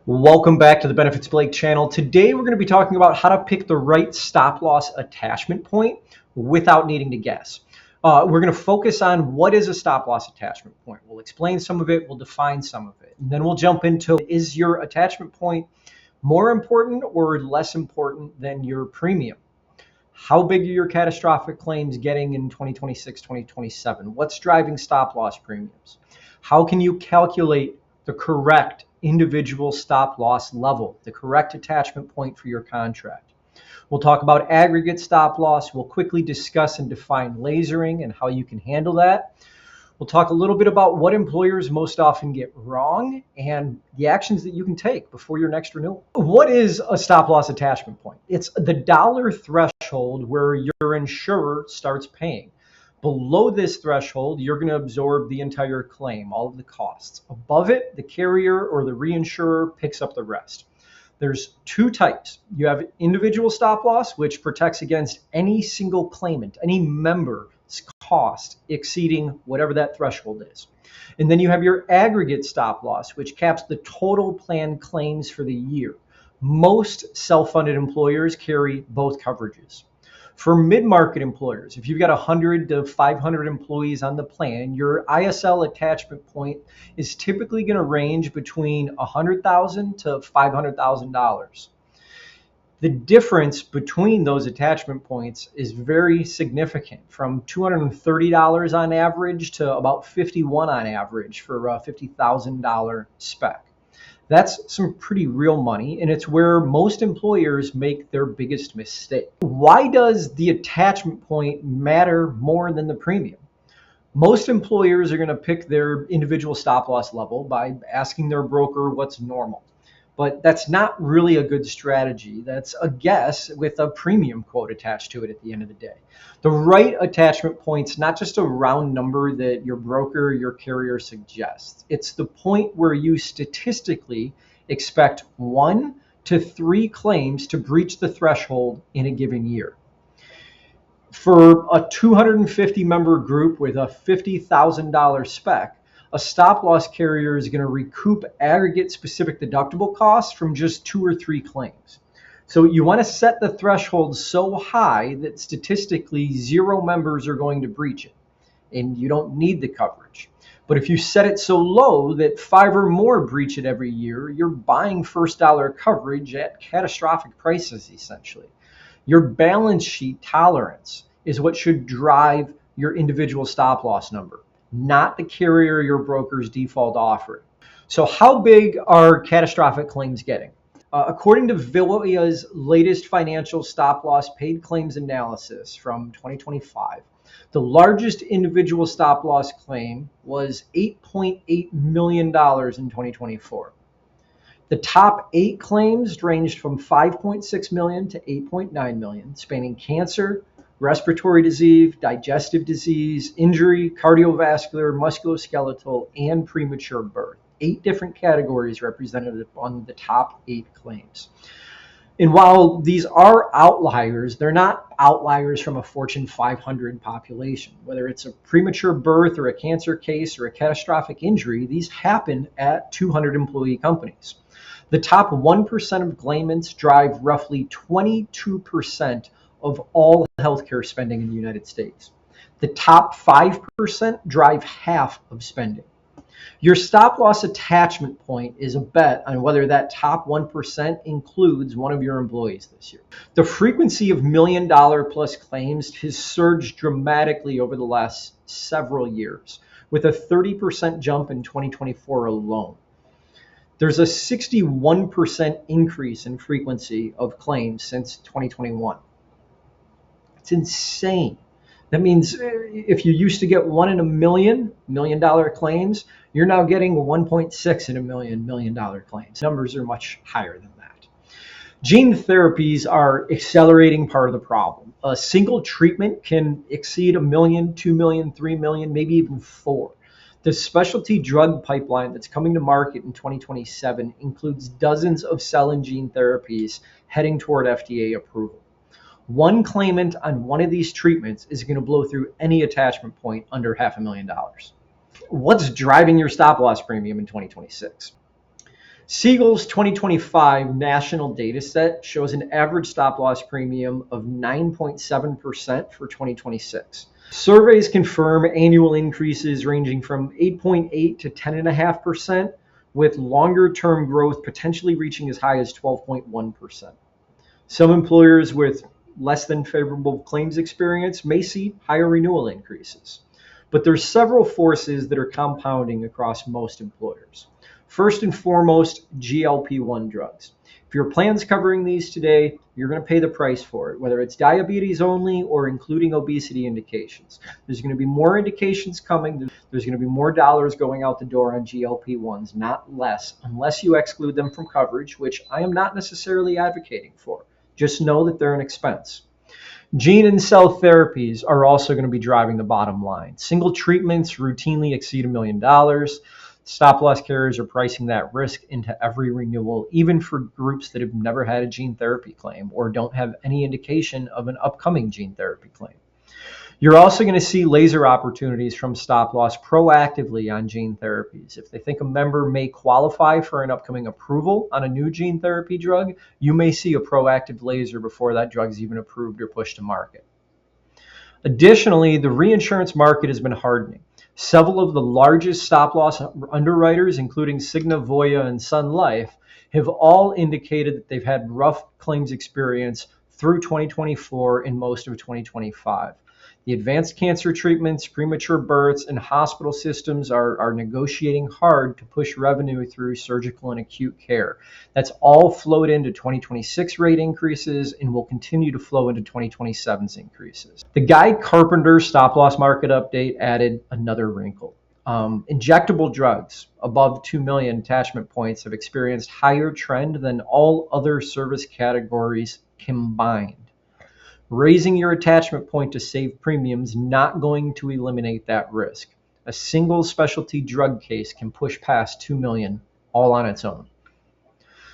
Welcome back to the Benefits Blake channel. Today we're going to be talking about how to pick the right stop loss attachment point without needing to guess. We're going to focus on what is a stop loss attachment point. We'll explain some of it, we'll define some of it, and then we'll jump into, is your attachment point more important or less important than your premium? How big are your catastrophic claims getting in 2026, 2027? What's driving stop loss premiums? How can you calculate the correct individual stop loss level, the correct attachment point for your contract? We'll talk about aggregate stop loss. We'll quickly discuss and define lasering and how you can handle that. We'll talk a little bit about what employers most often get wrong and the actions that you can take before your next renewal. What is a stop loss attachment point? It's the dollar threshold where your insurer starts paying. Below this threshold, you're going to absorb the entire claim, all of the costs. Above it, the carrier or the reinsurer picks up the rest. There's two types. You have individual stop loss, which protects against any single claimant, any member's cost exceeding whatever that threshold is. And then you have your aggregate stop loss, which caps the total planned claims for the year. Most self-funded employers carry both coverages. For mid-market employers, if you've got 100 to 500 employees on the plan, your ISL attachment point is typically going to range between $100,000 to $500,000. The difference between those attachment points is very significant, from $230 on average to about $51 on average for a $50,000 spec. That's some pretty real money, and it's where most employers make their biggest mistake. Why does the attachment point matter more than the premium? Most employers are going to pick their individual stop loss level by asking their broker what's normal. But that's not really a good strategy. That's a guess with a premium quote attached to it at the end of the day. The right attachment point's not just a round number that your broker or your carrier suggests. It's the point where you statistically expect 1 to 3 claims to breach the threshold in a given year. For a 250 member group with a $50,000 spec, a stop loss carrier is going to recoup aggregate specific deductible costs from just 2 or 3 claims. So you want to set the threshold so high that statistically 0 members are going to breach it, and you don't need the coverage. But if you set it so low that 5 or more breach it every year, you're buying first dollar coverage at catastrophic prices, essentially. Your balance sheet tolerance is what should drive your individual stop loss number, not the carrier or your broker's default offering. So how big are catastrophic claims getting? According to Voya's latest financial stop loss paid claims analysis from 2025, the largest individual stop loss claim was $8.8 million in 2024. The top 8 claims ranged from $5.6 million to $8.9 million, spanning cancer, respiratory disease, digestive disease, injury, cardiovascular, musculoskeletal, and premature birth. 8 different categories represented on the top 8 claims. And while these are outliers, they're not outliers from a Fortune 500 population. Whether it's a premature birth or a cancer case or a catastrophic injury, these happen at 200 employee companies. The top 1% of claimants drive roughly 22% of all healthcare spending in the United States. The top 5% drive half of spending. Your stop loss attachment point is a bet on whether that top 1% includes one of your employees this year. The frequency of $1 million plus claims has surged dramatically over the last several years, with a 30% jump in 2024 alone. There's a 61% increase in frequency of claims since 2021. It's insane. That means if you used to get 1 in a million $1 claims, you're now getting 1.6 in a million $1 claims. Numbers are much higher than that. Gene therapies are accelerating part of the problem. A single treatment can exceed $1 million, $2 million, $3 million, maybe even 4. The specialty drug pipeline that's coming to market in 2027 includes dozens of cell and gene therapies heading toward FDA approval. One claimant on one of these treatments is going to blow through any attachment point under $500,000. What's driving your stop loss premium in 2026? Siegel's 2025 national data set shows an average stop loss premium of 9.7% for 2026. Surveys confirm annual increases ranging from 8.8 to 10.5%, with longer term growth potentially reaching as high as 12.1%. Some employers with less than favorable claims experience may see higher renewal increases. But there's several forces that are compounding across most employers. First and foremost, GLP-1 drugs. If your plan's covering these today, you're going to pay the price for it, whether it's diabetes only or including obesity indications. There's going to be more indications coming. There's going to be more dollars going out the door on GLP-1s, not less, unless you exclude them from coverage, which I am not necessarily advocating for. Just know that they're an expense. Gene and cell therapies are also going to be driving the bottom line. Single treatments routinely exceed $1 million. Stop loss carriers are pricing that risk into every renewal, even for groups that have never had a gene therapy claim or don't have any indication of an upcoming gene therapy claim. You're also going to see laser opportunities from stop loss proactively on gene therapies. If they think a member may qualify for an upcoming approval on a new gene therapy drug, you may see a proactive laser before that drug's even approved or pushed to market. Additionally, the reinsurance market has been hardening. Several of the largest stop loss underwriters, including Cigna, Voya, and Sun Life, have all indicated that they've had rough claims experience through 2024 and most of 2025. The advanced cancer treatments, premature births, and hospital systems are negotiating hard to push revenue through surgical and acute care. That's all flowed into 2026 rate increases and will continue to flow into 2027's increases. The Guy Carpenter stop loss market update added another wrinkle. Injectable drugs above 2 million attachment points have experienced higher trend than all other service categories combined. Raising your attachment point to save premiums not going to eliminate that risk. A single specialty drug case can push past 2 million all on its own.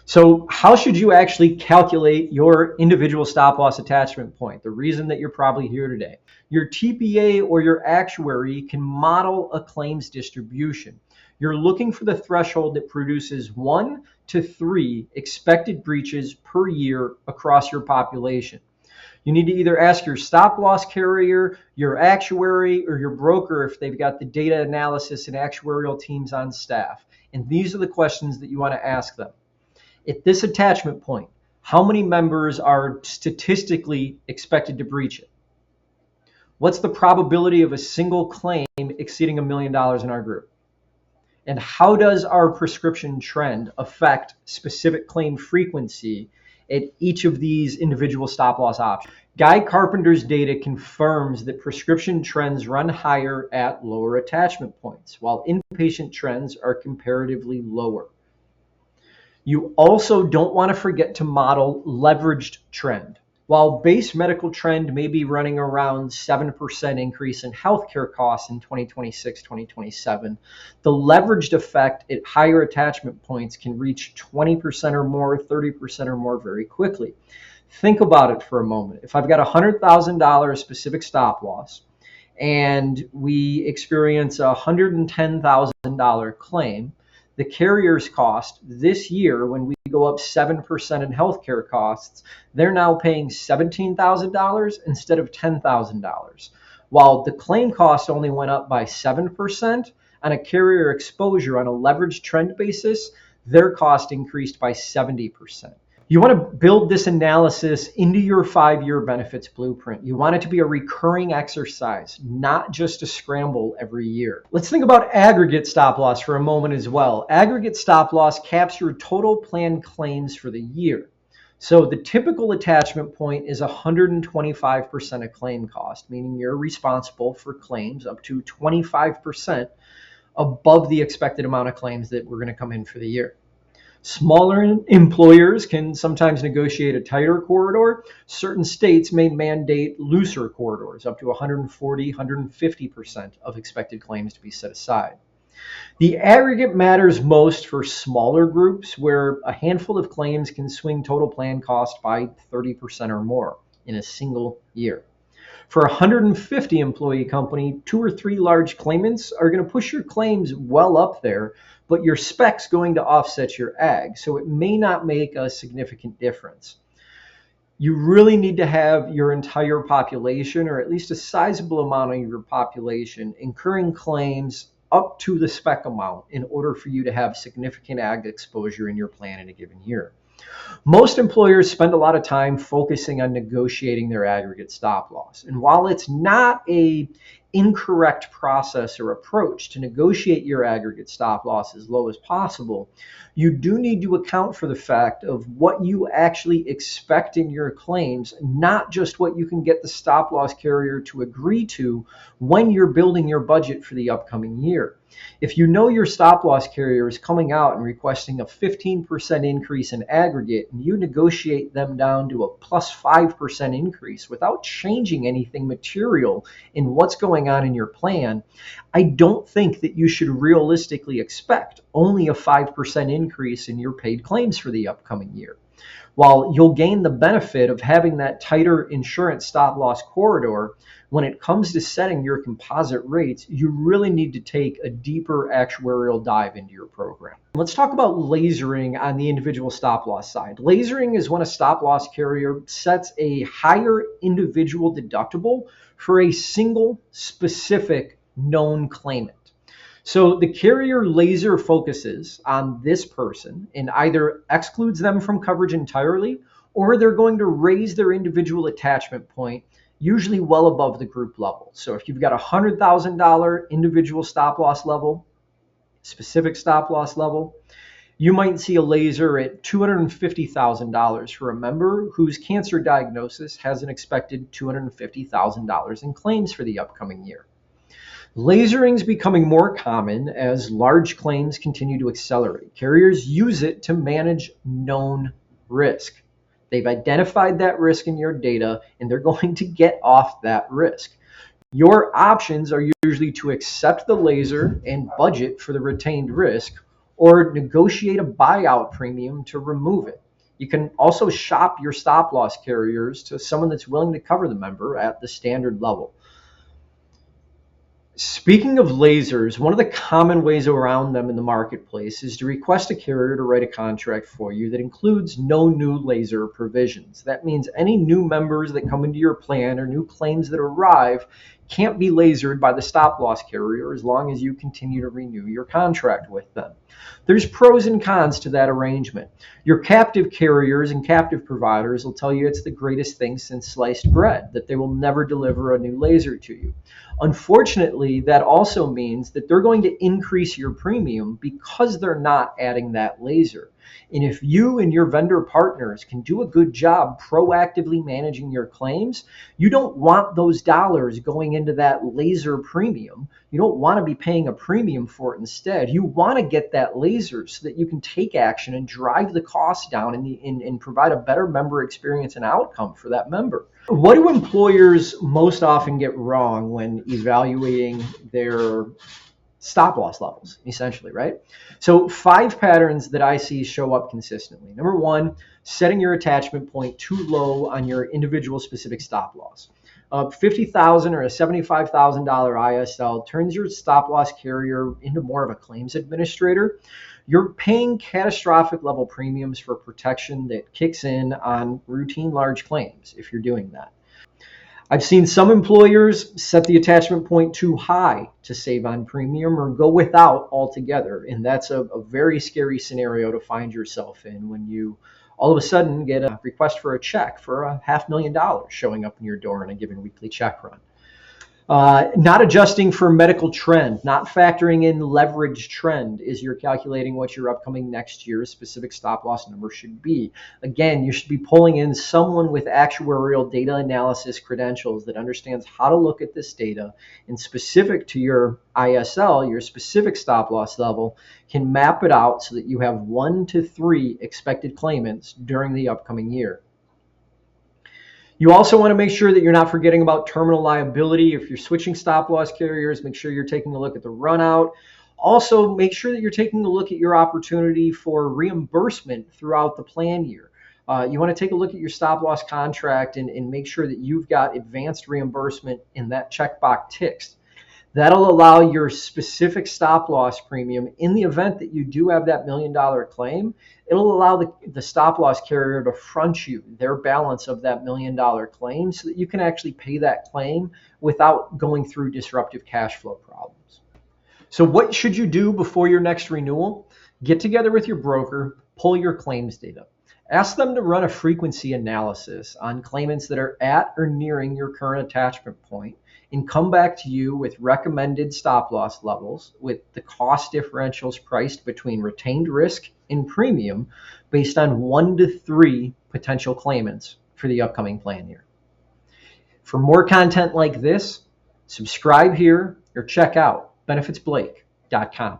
So how should you actually calculate your individual stop loss attachment point? The reason that you're probably here today. Your TPA or your actuary can model a claims distribution. You're looking for the threshold that produces 1 to 3 expected breaches per year across your population. You need to either ask your stop loss carrier, your actuary, or your broker if they've got the data analysis and actuarial teams on staff. And these are the questions that you want to ask them. At this attachment point, how many members are statistically expected to breach it? What's the probability of a single claim exceeding $1 million in our group? And how does our prescription trend affect specific claim frequency at each of these individual stop loss options? Guy Carpenter's data confirms that prescription trends run higher at lower attachment points, while inpatient trends are comparatively lower. You also don't want to forget to model leveraged trend. While base medical trend may be running around 7% increase in healthcare costs in 2026-2027, the leveraged effect at higher attachment points can reach 20% or more, 30% or more very quickly. Think about it for a moment. If I've got a $100,000 specific stop loss and we experience a $110,000 claim, the carrier's cost this year, when we go up 7% in healthcare costs, they're now paying $17,000 instead of $10,000. While the claim cost only went up by 7%, on a carrier exposure on a leveraged trend basis, their cost increased by 70%. You want to build this analysis into your 5-year benefits blueprint. You want it to be a recurring exercise, not just a scramble every year. Let's think about aggregate stop loss for a moment as well. Aggregate stop loss caps your total planned claims for the year. So the typical attachment point is 125% of claim cost, meaning you're responsible for claims up to 25% above the expected amount of claims that were going to come in for the year. Smaller employers can sometimes negotiate a tighter corridor. Certain states may mandate looser corridors, up to 140, 150% of expected claims to be set aside. The aggregate matters most for smaller groups where a handful of claims can swing total plan cost by 30% or more in a single year. For a 150 employee company, 2 or 3 large claimants are going to push your claims well up there, but your spec's going to offset your ag, so it may not make a significant difference. You really need to have your entire population, or at least a sizable amount of your population, incurring claims up to the spec amount in order for you to have significant ag exposure in your plan in a given year. Most employers spend a lot of time focusing on negotiating their aggregate stop loss. And while it's not an incorrect process or approach to negotiate your aggregate stop loss as low as possible, you do need to account for the fact of what you actually expect in your claims, not just what you can get the stop loss carrier to agree to when you're building your budget for the upcoming year. If you know your stop loss carrier is coming out and requesting a 15% increase in aggregate, and you negotiate them down to a plus 5% increase without changing anything material in what's going on in your plan, I don't think that you should realistically expect only a 5% increase in your paid claims for the upcoming year. While you'll gain the benefit of having that tighter insurance stop loss corridor, when it comes to setting your composite rates, you really need to take a deeper actuarial dive into your program. Let's talk about lasering on the individual stop loss side. Lasering is when a stop loss carrier sets a higher individual deductible for a single specific known claimant. So the carrier laser focuses on this person and either excludes them from coverage entirely, or they're going to raise their individual attachment point, usually well above the group level. So if you've got a $100,000 individual stop loss level, specific stop loss level, you might see a laser at $250,000 for a member whose cancer diagnosis has an expected $250,000 in claims for the upcoming year. Lasering is becoming more common as large claims continue to accelerate. Carriers use it to manage known risk. They've identified that risk in your data, and they're going to get off that risk. Your options are usually to accept the laser and budget for the retained risk, or negotiate a buyout premium to remove it. You can also shop your stop loss carriers to someone that's willing to cover the member at the standard level. Speaking of lasers, one of the common ways around them in the marketplace is to request a carrier to write a contract for you that includes no new laser provisions. That means any new members that come into your plan or new claims that arrive can't be lasered by the stop loss carrier as long as you continue to renew your contract with them. There's pros and cons to that arrangement. Your captive carriers and captive providers will tell you it's the greatest thing since sliced bread, that they will never deliver a new laser to you. Unfortunately, that also means that they're going to increase your premium because they're not adding that laser. And if you and your vendor partners can do a good job proactively managing your claims, you don't want those dollars going into that laser premium. You don't want to be paying a premium for it instead. You want to get that laser so that you can take action and drive the cost down and provide a better member experience and outcome for that member. What do employers most often get wrong when evaluating their stop loss levels, essentially, right? So 5 patterns that I see show up consistently. Number 1, setting your attachment point too low on your individual specific stop loss. $50,000 or a $75,000 ISL turns your stop loss carrier into more of a claims administrator. You're paying catastrophic level premiums for protection that kicks in on routine large claims if you're doing that. I've seen some employers set the attachment point too high to save on premium or go without altogether. And that's a very scary scenario to find yourself in when you all of a sudden get a request for a check for $500,000 showing up in your door in a given weekly check run. Not adjusting for medical trend, not factoring in leverage trend as you're calculating what your upcoming next year's specific stop loss number should be. Again, you should be pulling in someone with actuarial data analysis credentials that understands how to look at this data and specific to your ISL, your specific stop loss level, can map it out so that you have 1 to 3 expected claimants during the upcoming year. You also want to make sure that you're not forgetting about terminal liability. If you're switching stop loss carriers, make sure you're taking a look at the run out. Also, make sure that you're taking a look at your opportunity for reimbursement throughout the plan year. You want to take a look at your stop loss contract and make sure that you've got advanced reimbursement in that checkbox ticked. That'll allow your specific stop loss premium in the event that you do have that $1 million claim. It'll allow the stop loss carrier to front you their balance of that $1 million claim so that you can actually pay that claim without going through disruptive cash flow problems. So what should you do before your next renewal? Get together with your broker, pull your claims data. Ask them to run a frequency analysis on claimants that are at or nearing your current attachment point, and come back to you with recommended stop loss levels with the cost differentials priced between retained risk and premium based on 1 to 3 potential claimants for the upcoming plan year. For more content like this, subscribe here or check out benefitsblake.com.